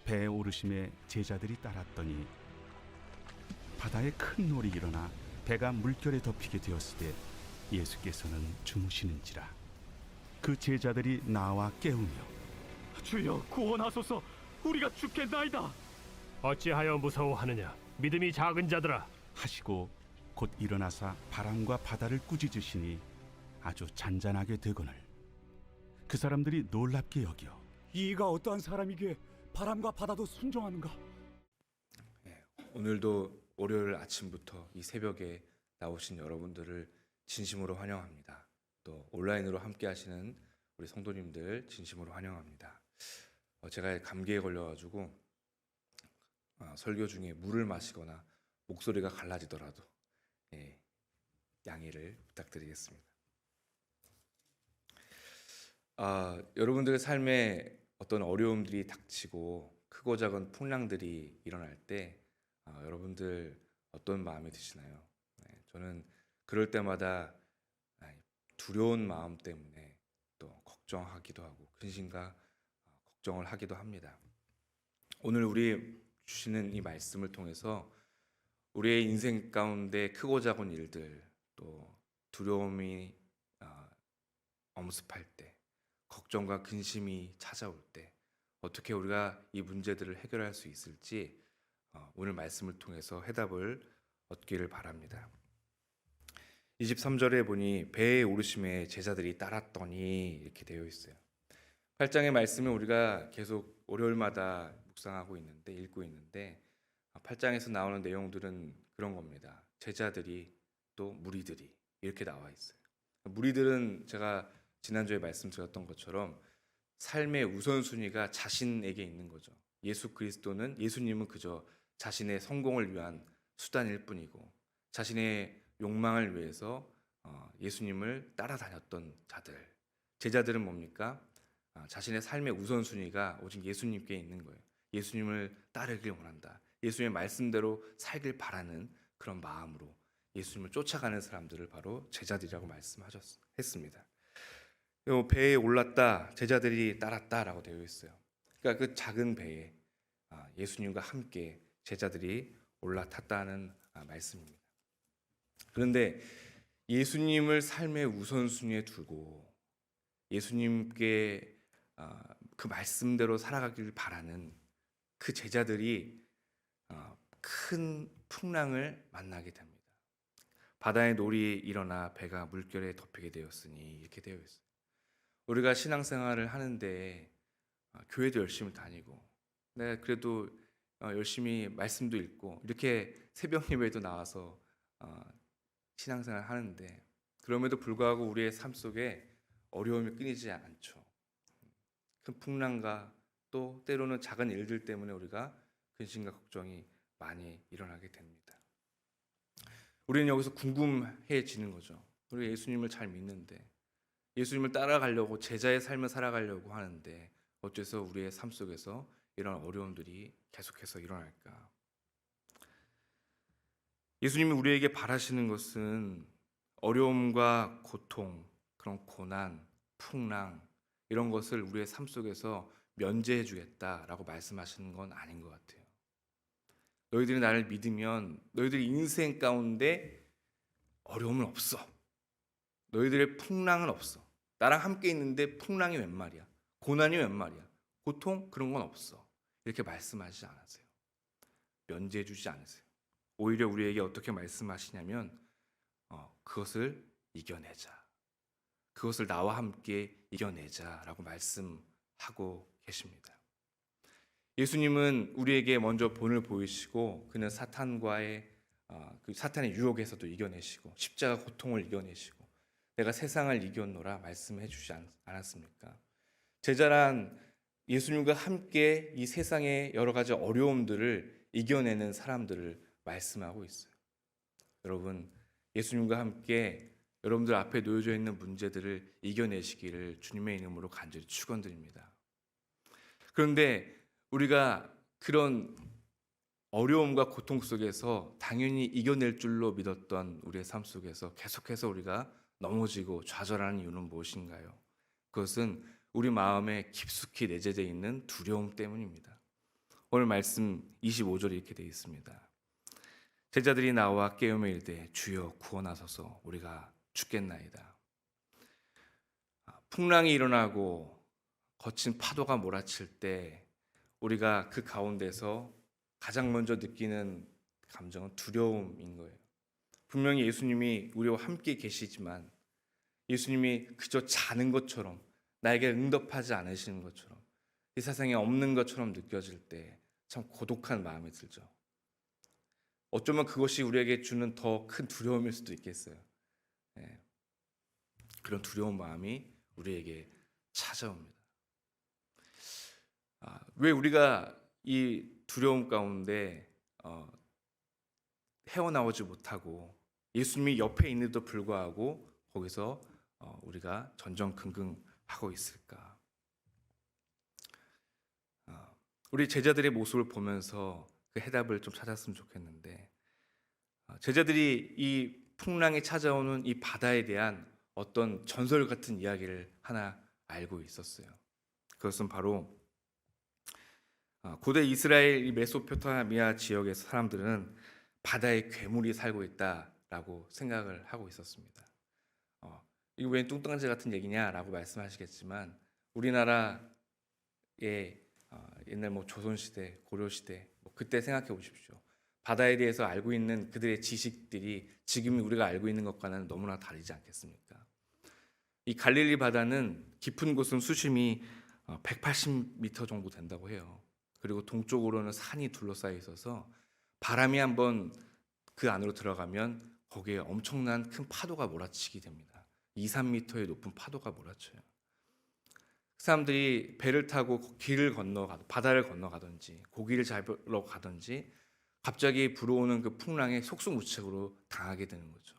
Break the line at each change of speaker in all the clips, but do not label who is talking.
배에 오르심에 제자들이 따랐더니 바다에 큰 놀이 일어나 배가 물결에 덮이게 되었을 때 예수께서는 주무시는지라. 그 제자들이 나와 깨우며
주여 구원하소서, 우리가 죽겠나이다.
어찌하여 무서워하느냐? 믿음이 작은 자들아.
하시고 곧 일어나사 바람과 바다를 꾸짖으시니 아주 잔잔하게 되거늘 그 사람들이 놀랍게 여겨
이가 어떠한 사람이기에 바람과 바다도 순종하는가?
오늘도 월요일 아침부터 이 새벽에 나오신 여러분들을 진심으로 환영합니다. 또 온라인으로 함께 하시는 우리 성도님들 진심으로 환영합니다. 제가 감기에 걸려가지고 설교 중에 물을 마시거나 목소리가 갈라지더라도 양해를 부탁드리겠습니다. 여러분들의 삶에 어떤 어려움들이 닥치고 크고 작은 풍랑들이 일어날 때 여러분들 어떤 마음이 드시나요? 저는 그럴 때마다 두려운 마음 때문에 또 걱정하기도 하고 근심과 걱정을 하기도 합니다. 오늘 우리 주시는 이 말씀을 통해서 우리의 인생 가운데 크고 작은 일들, 또 두려움이 엄습할 때, 걱정과 근심이 찾아올 때 어떻게 우리가 이 문제들을 해결할 수 있을지 오늘 말씀을 통해서 해답을 얻기를 바랍니다. 23절에 보니 배에 오르심에 제자들이 따랐더니 이렇게 되어 있어요. 8장의 말씀을 우리가 계속 월요일마다 묵상하고 있는데, 읽고 있는데 8장에서 나오는 내용들은 그런 겁니다. 제자들이 또 무리들이 이렇게 나와 있어요. 무리들은 제가 지난주에 말씀드렸던 것처럼 삶의 우선순위가 자신에게 있는 거죠. 예수님은 그저 자신의 성공을 위한 수단일 뿐이고 자신의 욕망을 위해서 예수님을 따라다녔던 자들. 제자들은 뭡니까? 자신의 삶의 우선순위가 오직 예수님께 있는 거예요. 예수님을 따르길 원한다. 예수님의 말씀대로 살길 바라는 그런 마음으로 예수님을 쫓아가는 사람들을 바로 제자들이라고 말씀했습니다. 배에 올랐다, 제자들이 따랐다라고 되어 있어요. 그러니까 그 작은 배에 예수님과 함께 제자들이 올라탔다는 말씀입니다. 그런데 예수님을 삶의 우선순위에 두고 예수님께 그 말씀대로 살아가길 바라는 그 제자들이 큰 풍랑을 만나게 됩니다. 바다의 놀이 일어나 배가 물결에 덮이게 되었으니 이렇게 되어 있어요. 우리가 신앙생활을 하는데 교회도 열심히 다니고 내가 그래도 열심히 말씀도 읽고 이렇게 새벽 예배도 나와서 신앙생활을 하는데 그럼에도 불구하고 우리의 삶 속에 어려움이 끊이지 않죠. 큰 풍랑과 또 때로는 작은 일들 때문에 우리가 근심과 걱정이 많이 일어나게 됩니다. 우리는 여기서 궁금해지는 거죠. 우리 예수님을 잘 믿는데 예수님을 따라가려고 제자의 삶을 살아가려고 하는데 어째서 우리의 삶 속에서 이런 어려움들이 계속해서 일어날까? 예수님이 우리에게 바라시는 것은 어려움과 고통, 그런 고난, 풍랑 이런 것을 우리의 삶 속에서 면제해 주겠다라고 말씀하시는 건 아닌 것 같아요. 너희들이 나를 믿으면 너희들의 인생 가운데 어려움은 없어. 너희들의 풍랑은 없어. 나랑 함께 있는데 풍랑이 웬 말이야? 고난이 웬 말이야? 고통 그런 건 없어. 이렇게 말씀하시지 않으세요. 면제해 주지 않으세요. 오히려 우리에게 어떻게 말씀하시냐면 그것을 이겨내자. 그것을 나와 함께 이겨내자라고 말씀하고 계십니다. 예수님은 우리에게 먼저 본을 보이시고 그는 사탄과의 그 사탄의 유혹에서도 이겨내시고 십자가 고통을 이겨내시고 내가 세상을 이겼노라 말씀해 주지 않았습니까? 제자란 예수님과 함께 이 세상의 여러 가지 어려움들을 이겨내는 사람들을 말씀하고 있어요. 여러분, 예수님과 함께 여러분들 앞에 놓여져 있는 문제들을 이겨내시기를 주님의 이름으로 간절히 축원드립니다. 그런데 우리가 그런 어려움과 고통 속에서 당연히 이겨낼 줄로 믿었던 우리의 삶 속에서 계속해서 우리가 넘어지고 좌절하는 이유는 무엇인가요? 그것은 우리 마음에 깊숙이 내재되어 있는 두려움 때문입니다. 오늘 말씀 25절에 이렇게 되어 있습니다. 제자들이 나와 깨우며 이르되 주여 구원하소서 우리가 죽겠나이다. 풍랑이 일어나고 거친 파도가 몰아칠 때 우리가 그 가운데서 가장 먼저 느끼는 감정은 두려움인 거예요. 분명히 예수님이 우리와 함께 계시지만 예수님이 그저 자는 것처럼 나에게 응답하지 않으시는 것처럼 이 세상에 없는 것처럼 느껴질 때 참 고독한 마음이 들죠. 어쩌면 그것이 우리에게 주는 더 큰 두려움일 수도 있겠어요. 그런 두려운 마음이 우리에게 찾아옵니다. 왜 우리가 이 두려움 가운데 헤어나오지 못하고 예수님이 옆에 있는데도 불구하고 거기서 우리가 전전긍긍하고 있을까? 우리 제자들의 모습을 보면서 그 해답을 좀 찾았으면 좋겠는데, 제자들이 이 풍랑이 찾아오는 이 바다에 대한 어떤 전설 같은 이야기를 하나 알고 있었어요. 그것은 바로 고대 이스라엘 이 메소포타미아 지역의 사람들은 바다에 괴물이 살고 있다라고 생각을 하고 있었습니다. 이거 왜 뚱뚱한지 같은 얘기냐라고 말씀하시겠지만 우리나라의 옛날 조선시대, 고려시대 그때 생각해 보십시오. 바다에 대해서 알고 있는 그들의 지식들이 지금 우리가 알고 있는 것과는 너무나 다르지 않겠습니까? 이 갈릴리 바다는 깊은 곳은 수심이 180m 정도 된다고 해요. 그리고 동쪽으로는 산이 둘러싸여 있어서 바람이 한번 그 안으로 들어가면 거기에 엄청난 큰 파도가 몰아치게 됩니다. 2, 3m의 높은 파도가 몰아쳐요. 사람들이 배를 타고 바다를 건너가든지 고기를 잡으러 가든지 갑자기 불어오는 그 풍랑에 속수무책으로 당하게 되는 거죠.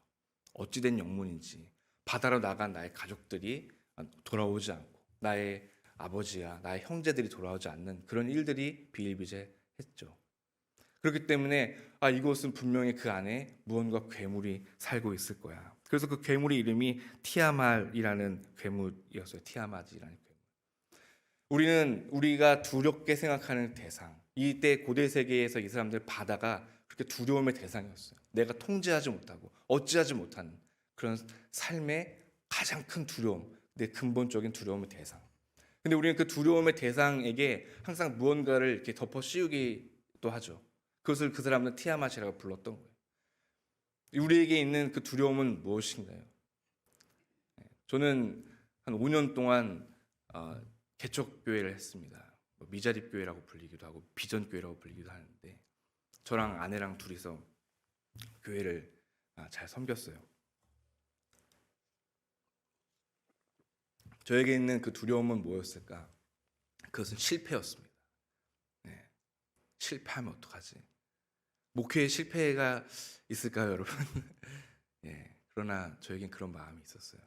어찌된 영문인지 바다로 나간 나의 가족들이 돌아오지 않고 나의 아버지야 나의 형제들이 돌아오지 않는 그런 일들이 비일비재했죠. 그렇기 때문에 이곳은 분명히 그 안에 무언가 괴물이 살고 있을 거야. 그래서 그 괴물의 이름이 티아말이라는 괴물이었어요. 티아마지라는 괴물. 우리가 두렵게 생각하는 대상, 이때 고대 세계에서 이 사람들 바다가 그렇게 두려움의 대상이었어요. 내가 통제하지 못하고 어찌하지 못하는 그런 삶의 가장 큰 두려움, 내 근본적인 두려움의 대상. 근데 우리는 그 두려움의 대상에게 항상 무언가를 이렇게 덮어 씌우기도 하죠. 그것을 그 사람은 티아마시라고 불렀던 거예요. 우리에게 있는 그 두려움은 무엇인가요? 저는 한 5년 동안 개척교회를 했습니다. 미자립교회라고 불리기도 하고 비전교회라고 불리기도 하는데 저랑 아내랑 둘이서 교회를 잘 섬겼어요. 저에게 있는 그 두려움은 뭐였을까? 그것은 실패였습니다. 실패하면 어떡하지? 목회에 실패가 있을까요, 여러분? 그러나 저에겐 그런 마음이 있었어요.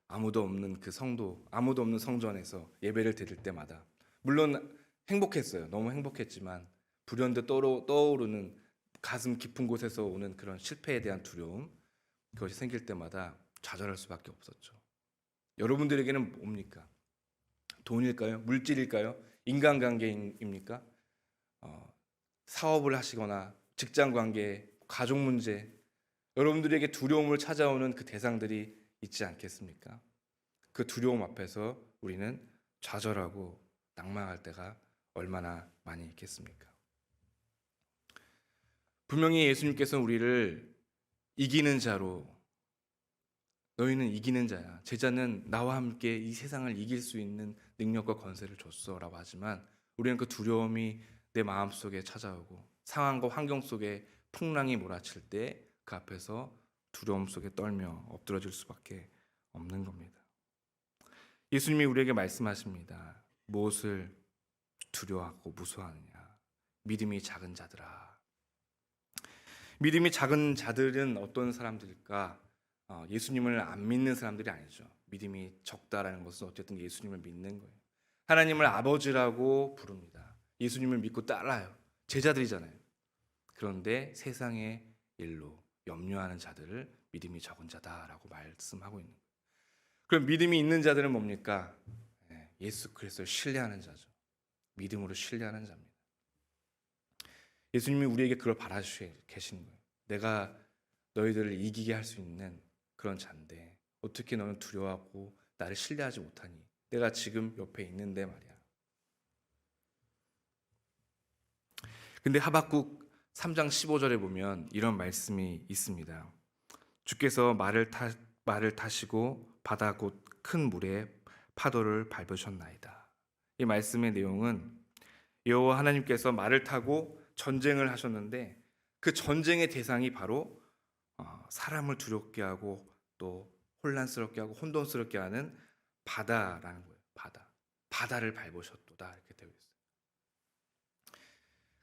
아무도 없는 그 성도, 아무도 없는 성전에서 예배를 드릴 때마다 물론 행복했어요. 너무 행복했지만 불현듯 떠오르는 가슴 깊은 곳에서 오는 그런 실패에 대한 두려움, 그것이 생길 때마다 좌절할 수밖에 없었죠. 여러분들에게는 뭡니까? 돈일까요? 물질일까요? 인간관계입니까? 사업을 하시거나 직장관계, 가족 문제, 여러분들에게 두려움을 찾아오는 그 대상들이 있지 않겠습니까? 그 두려움 앞에서 우리는 좌절하고 낭망할 때가 얼마나 많이 있겠습니까? 분명히 예수님께서는 우리를 이기는 자로, 너희는 이기는 자야, 제자는 나와 함께 이 세상을 이길 수 있는 능력과 권세를 줬어 라고 하지만 우리는 그 두려움이 내 마음속에 찾아오고 상황과 환경 속에 풍랑이 몰아칠 때 그 앞에서 두려움 속에 떨며 엎드러질 수밖에 없는 겁니다. 예수님이 우리에게 말씀하십니다. 무엇을 두려워하고 무서워하느냐? 믿음이 작은 자들아. 믿음이 작은 자들은 어떤 사람들일까? 예수님을 안 믿는 사람들이 아니죠. 믿음이 적다라는 것은 어쨌든 예수님을 믿는 거예요. 하나님을 아버지라고 부릅니다. 예수님을 믿고 따라요. 제자들이잖아요. 그런데 세상의 일로 염려하는 자들을 믿음이 적은 자다라고 말씀하고 있는 거예요. 그럼 믿음이 있는 자들은 뭡니까? 예수 그리스도를 신뢰하는 자죠. 믿음으로 신뢰하는 자입니다. 예수님이 우리에게 그걸 바라주시고 계시는 거예요. 내가 너희들을 이기게 할 수 있는 그런 자인데 어떻게 너는 두려워하고 나를 신뢰하지 못하니? 내가 지금 옆에 있는데 말이야. 근데 하박국 3장 15절에 보면 이런 말씀이 있습니다. 주께서 말을 타시고 바다 곧 큰 물에 파도를 밟으셨나이다. 이 말씀의 내용은 여호와 하나님께서 말을 타고 전쟁을 하셨는데 그 전쟁의 대상이 바로 사람을 두렵게 하고 또 혼란스럽게 하고 혼돈스럽게 하는 바다라는 거예요. 바다를 밟으셨도다 이렇게 되어 있어요.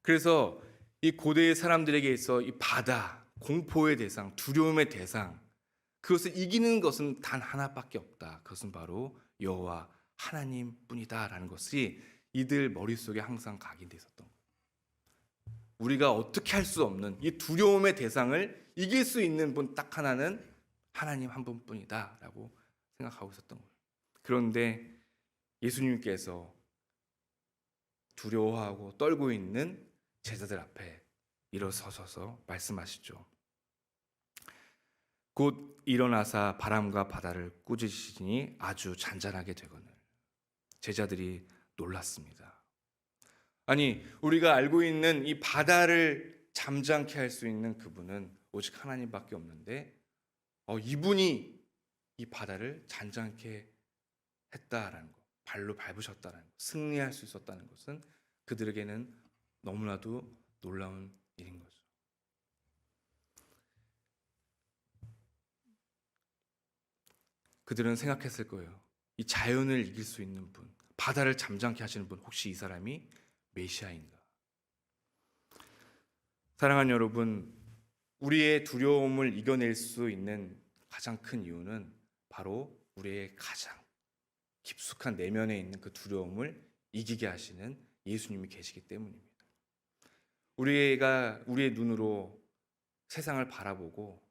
그래서 이 고대의 사람들에게 있어 이 바다, 공포의 대상, 두려움의 대상, 그것을 이기는 것은 단 하나밖에 없다. 그것은 바로 여호와 하나님뿐이다라는 것이 이들 머릿속에 항상 각인돼 있었던 거예요. 우리가 어떻게 할 수 없는 이 두려움의 대상을 이길 수 있는 분 딱 하나는 하나님 한 분뿐이다라고 생각하고 있었던 거예요. 그런데 예수님께서 두려워하고 떨고 있는 제자들 앞에 일어서셔서 말씀하시죠. 곧 일어나사 바람과 바다를 꾸짖으시니 아주 잔잔하게 되거늘. 제자들이 놀랐습니다. 아니, 우리가 알고 있는 이 바다를 잠잠케 할 수 있는 그분은 오직 하나님밖에 없는데 이분이 이 바다를 잔잔케 했다라는 것, 발로 밟으셨다라는 것, 승리할 수 있었다는 것은 그들에게는 너무나도 놀라운 일인 거죠. 그들은 생각했을 거예요. 이 자연을 이길 수 있는 분, 바다를 잠잠케 하시는 분, 혹시 이 사람이 메시아인가? 사랑하는 여러분, 우리의 두려움을 이겨낼 수 있는 가장 큰 이유는 바로 우리의 가장 깊숙한 내면에 있는 그 두려움을 이기게 하시는 예수님이 계시기 때문입니다. 우리가 우리의 눈으로 세상을 바라보고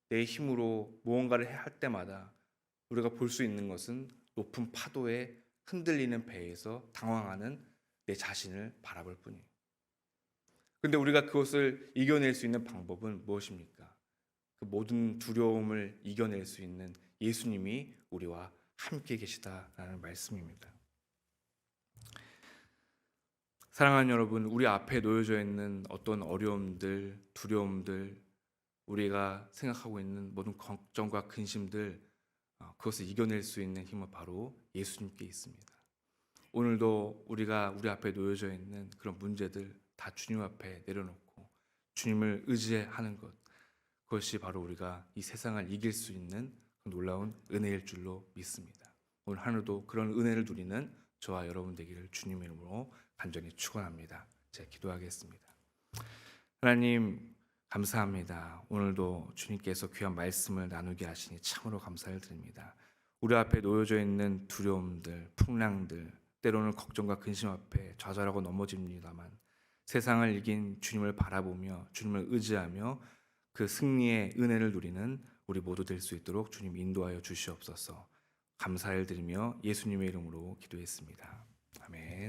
내 힘으로 무언가를 할 때마다 우리가 볼 수 있는 것은 높은 파도에 흔들리는 배에서 당황하는 내 자신을 바라볼 뿐이에요. 근데 우리가 그것을 이겨낼 수 있는 방법은 무엇입니까? 그 모든 두려움을 이겨낼 수 있는 예수님이 우리와 함께 계시다라는 말씀입니다. 사랑하는 여러분, 우리 앞에 놓여져 있는 어떤 어려움들, 두려움들, 우리가 생각하고 있는 모든 걱정과 근심들, 그것을 이겨낼 수 있는 힘은 바로 예수님께 있습니다. 오늘도 우리가 우리 앞에 놓여져 있는 그런 문제들 다 주님 앞에 내려놓고 주님을 의지하는 것, 그것이 바로 우리가 이 세상을 이길 수 있는 놀라운 은혜일 줄로 믿습니다. 오늘 하루도 그런 은혜를 누리는 저와 여러분 되기를 주님의 이름으로 간절히 축원합니다. 제가 기도하겠습니다. 하나님 감사합니다. 오늘도 주님께서 귀한 말씀을 나누게 하시니 참으로 감사를 드립니다. 우리 앞에 놓여져 있는 두려움들, 풍랑들, 때로는 걱정과 근심 앞에 좌절하고 넘어집니다만 세상을 이긴 주님을 바라보며 주님을 의지하며 그 승리의 은혜를 누리는 우리 모두 될 수 있도록 주님 인도하여 주시옵소서. 감사를 드리며 예수님의 이름으로 기도했습니다. 아멘.